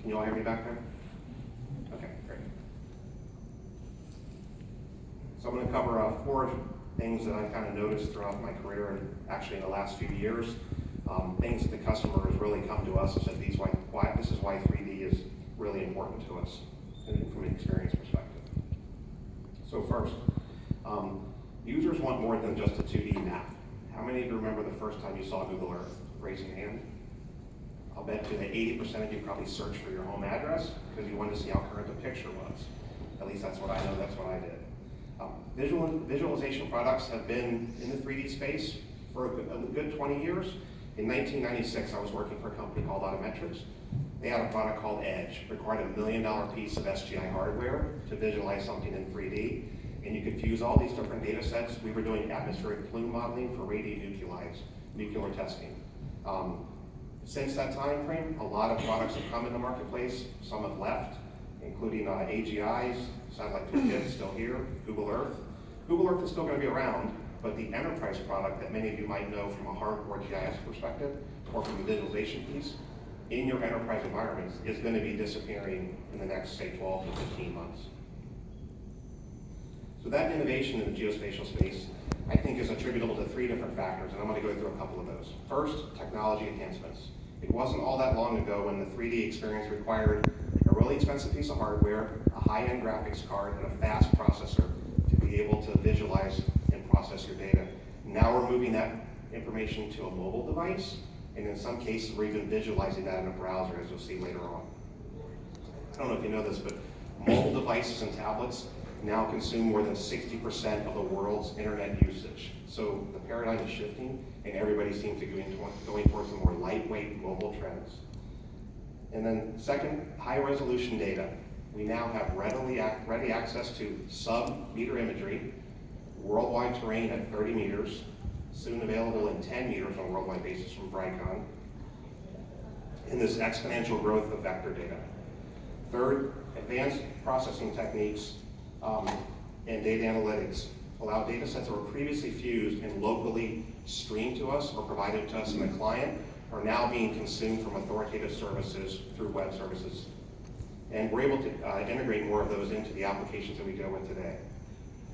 Can you all hear me back there? Okay, great. So I'm going to cover 4 things that I've kind of noticed throughout my career and actually in the last few years. Things that the customer has really come to us and said, this is why 3D is really important to us from an experience perspective. So first, users want more than just a 2D map. How many of you remember the first time you saw Google Earth? Raise your hand. I'll bet you that 80% of you probably searched for your home address because you wanted to see how current the picture was. At least that's what I know, that's what I did. Visualization products have been in the 3D space for a good 20 years. In 1996, I was working for a company called Autometrics. They had a product called Edge, required a $1 million piece of SGI hardware to visualize something in 3D. And you could fuse all these different data sets. We were doing atmospheric plume modeling for radionuclides, nuclear testing. Since that time frame, a lot of products have come in the marketplace. Some have left, including ArcGIS, Satellite Toolkit, still here, Google Earth. Google Earth is still going to be around, but the enterprise product that many of you might know from a hardcore GIS perspective or from a visualization piece in your enterprise environments is going to be disappearing in the next, say, 12 to 15 months. So that innovation in the geospatial space, I think, is attributable to 3 different factors, and I'm going to go through a couple of those. First, technology enhancements. It wasn't all that long ago when the 3D experience required a really expensive piece of hardware, a high-end graphics card, and a fast processor to be able to visualize and process your data. Now we're moving that information to a mobile device, and in some cases we're even visualizing that in a browser, as you'll see later on. I don't know if you know this, but mobile devices and tablets now consume more than 60% of the world's internet usage. So the paradigm is shifting, and everybody seems to be going towards the more lightweight mobile trends. And then second, high resolution data. We now have ready access to sub-meter imagery, worldwide terrain at 30 meters, soon available in 10 meters on a worldwide basis from Vricon, and this exponential growth of vector data. Third, advanced processing techniques and data analytics allow data sets that were previously fused and locally streamed to us or provided to us in the client are now being consumed from authoritative services through web services. And we're able to integrate more of those into the applications that we deal with today.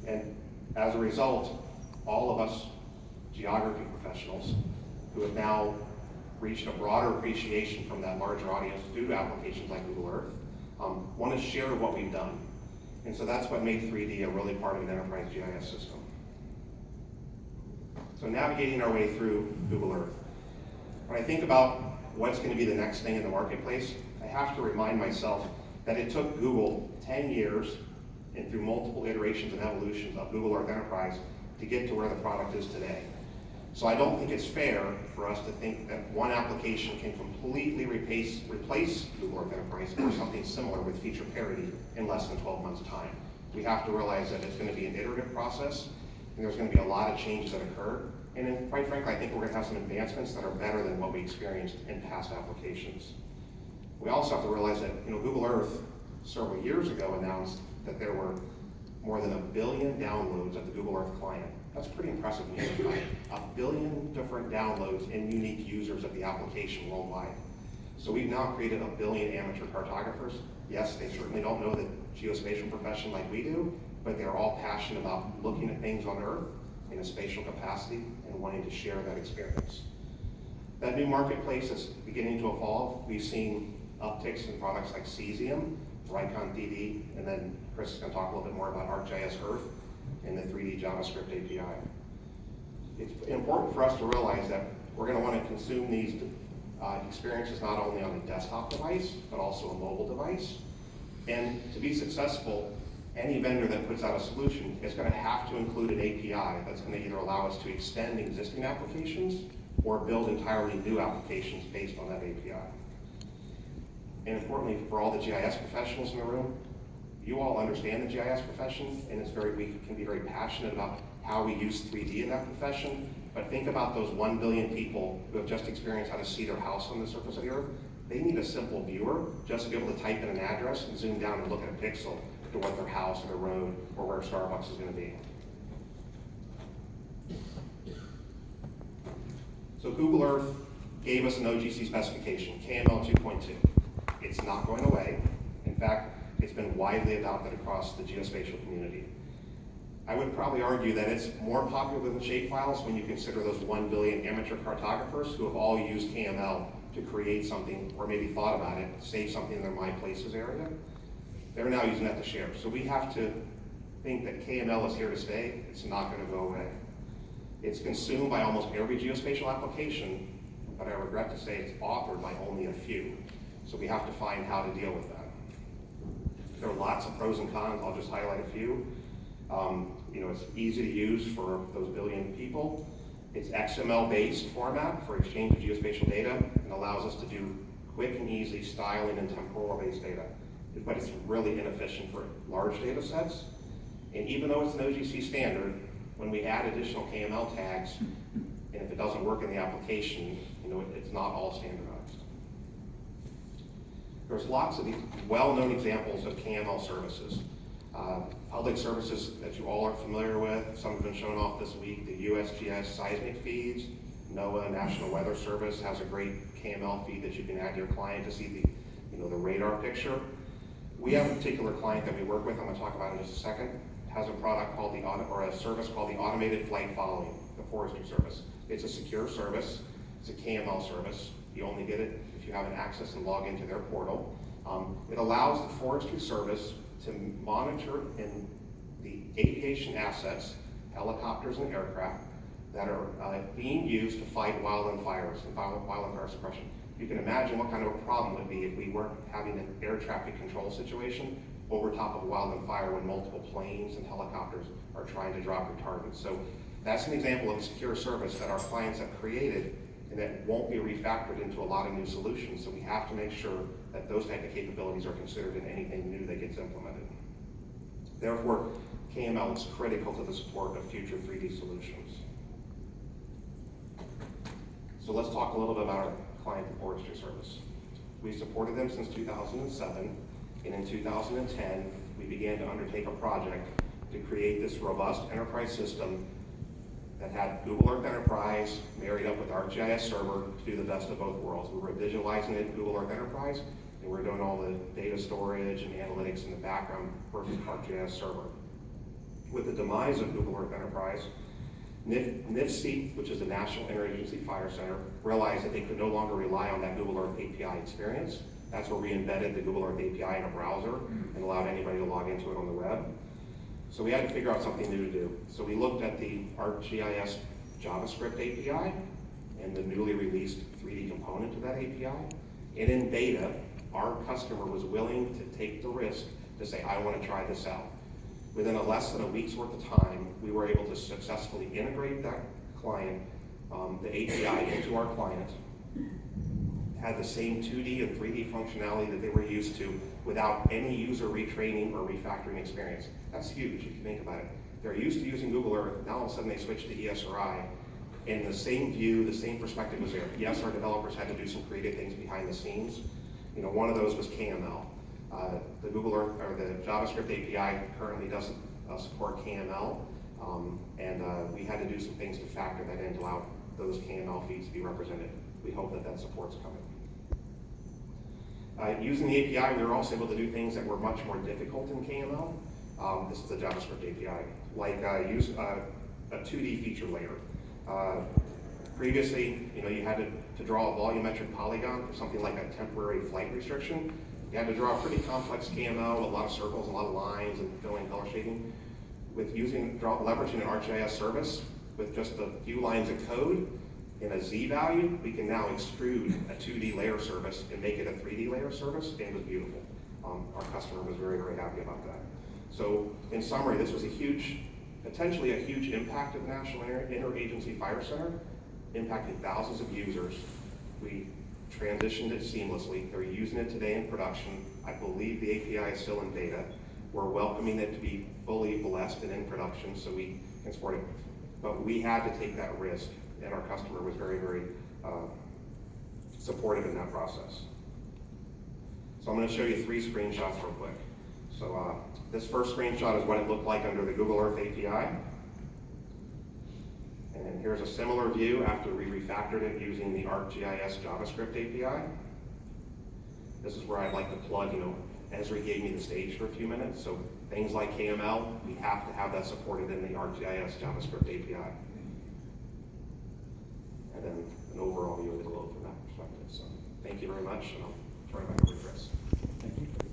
And as a result, all of us geography professionals who have now reached a broader appreciation from that larger audience due to applications like Google Earth want to share what we've done. And so that's what made 3D a really part of an enterprise GIS system. So navigating our way through Google Earth. When I think about what's going to be the next thing in the marketplace, I have to remind myself that it took Google 10 years and through multiple iterations and evolutions of Google Earth Enterprise to get to where the product is today. So I don't think it's fair for us to think that one application can completely replace Google Earth Enterprise or something similar with feature parity in less than 12 months' time. We have to realize that it's going to be an iterative process, and there's going to be a lot of changes that occur. And then, quite frankly, I think we're going to have some advancements that are better than what we experienced in past applications. We also have to realize that Google Earth several years ago announced that there were more than 1 billion downloads of the Google Earth client. That's pretty impressive news, right? 1 billion different downloads and unique users of the application worldwide. So we've now created 1 billion amateur cartographers. Yes, they certainly don't know the geospatial profession like we do, but they're all passionate about looking at things on Earth in a spatial capacity and wanting to share that experience. That new marketplace is beginning to evolve. We've seen upticks in products like Cesium, Vricon 3D, and then Chris is going to talk a little bit more about ArcGIS Earth and the 3D JavaScript API. It's important for us to realize that we're going to want to consume these experiences not only on a desktop device, but also a mobile device. And to be successful, any vendor that puts out a solution is going to have to include an API that's going to either allow us to extend existing applications or build entirely new applications based on that API. And importantly, for all the GIS professionals in the room, you all understand the GIS profession, and we can be very passionate about how we use 3D in that profession. But think about those 1 billion people who have just experienced how to see their house on the surface of the Earth. They need a simple viewer just to be able to type in an address and zoom down and look at a pixel to what their house or their road or where Starbucks is going to be. So Google Earth gave us an OGC specification, KML 2.2. It It's not going away. In fact, it's been widely adopted across the geospatial community. I would probably argue that it's more popular than shapefiles when you consider those 1 billion amateur cartographers who have all used KML to create something, or maybe thought about it, save something in their My Places area. They're now using that to share. So we have to think that KML is here to stay. It's not going to go away. It's consumed by almost every geospatial application, but I regret to say it's authored by only a few. So we have to find how to deal with that. There are lots of pros and cons. I'll just highlight a few. It's easy to use for those billion people. It's XML-based format for exchange of geospatial data and allows us to do quick and easy styling and temporal-based data. But it's really inefficient for large data sets. And even though it's an OGC standard, when we add additional KML tags, and if it doesn't work in the application, it's not all standardized. There's lots of these well-known examples of KML services. Public services that you all are familiar with, some have been shown off this week, the USGS seismic feeds. NOAA, National Weather Service, has a great KML feed that you can add to your client to see the radar picture. We have a particular client that we work with, I'm going to talk about in just a second, has a product called a service called the Automated Flight Following, the forestry service. It's a secure service, it's a KML service. You only get it if you have an access and log into their portal. It allows the forestry service to monitor in the aviation assets, helicopters and aircraft, that are being used to fight wildland fires and wildland fire suppression. You can imagine what kind of a problem it would be if we weren't having an air traffic control situation over top of a wildland fire when multiple planes and helicopters are trying to drop retardants. So that's an example of a secure service that our clients have created and that won't be refactored into a lot of new solutions. So we have to make sure that those type of capabilities are considered in anything new that gets implemented. Therefore, KML is critical to the support of future 3D solutions. So let's talk a little bit about our client, the Forestry Service. We supported them since 2007, and in 2010, we began to undertake a project to create this robust enterprise system that had Google Earth Enterprise married up with ArcGIS Server to do the best of both worlds. We were visualizing it in Google Earth Enterprise, and we were doing all the data storage and analytics in the background versus ArcGIS Server. With the demise of Google Earth Enterprise, NIFC, which is the National Interagency Fire Center, realized that they could no longer rely on that Google Earth API experience. That's where we embedded the Google Earth API in a browser and allowed anybody to log into it on the web. So we had to figure out something new to do. So we looked at the ArcGIS JavaScript API and the newly released 3D component to that API. And in beta, our customer was willing to take the risk to say, I want to try this out. Within less than a week's worth of time, we were able to successfully integrate that client, the API into our client, had the same 2D and 3D functionality that they were used to without any user retraining or refactoring experience. That's huge if you think about it. They're used to using Google Earth, now all of a sudden they switch to ESRI, and the same view, the same perspective was there. Yes, our developers had to do some creative things behind the scenes. One of those was KML. The Google Earth, or the JavaScript API currently doesn't support KML, and we had to do some things to factor that in to allow those KML feeds to be represented. We hope that that support's coming. Using the API, we were also able to do things that were much more difficult in KML. This is the JavaScript API, like use a 2D feature layer. Previously, you had to draw a volumetric polygon for something like a temporary flight restriction. You had to draw a pretty complex KML with a lot of circles, a lot of lines, and filling color shading. With leveraging an ArcGIS service with just a few lines of code and a Z value, we can now extrude a 2D layer service and make it a 3D layer service, and it was beautiful. Our customer was very, very happy about that. So in summary, this was potentially a huge impact of the National Interagency Fire Center, impacting thousands of users. We transitioned it seamlessly. They're using it today in production. I believe the API is still in beta. We're welcoming it to be fully blessed and in production so we can support it. But we had to take that risk, and our customer was very, very supportive in that process. So I'm going to show you 3 screenshots real quick. So this first screenshot is what it looked like under the Google Earth API. And here's a similar view after we refactored it using the ArcGIS JavaScript API. this is where I'd like to plug, Esri gave me the stage for a few minutes, so things like KML, we have to have that supported in the ArcGIS JavaScript API. And then an overall view of the globe from that perspective. So thank you very much, and I'll turn it back over to Chris. Thank you.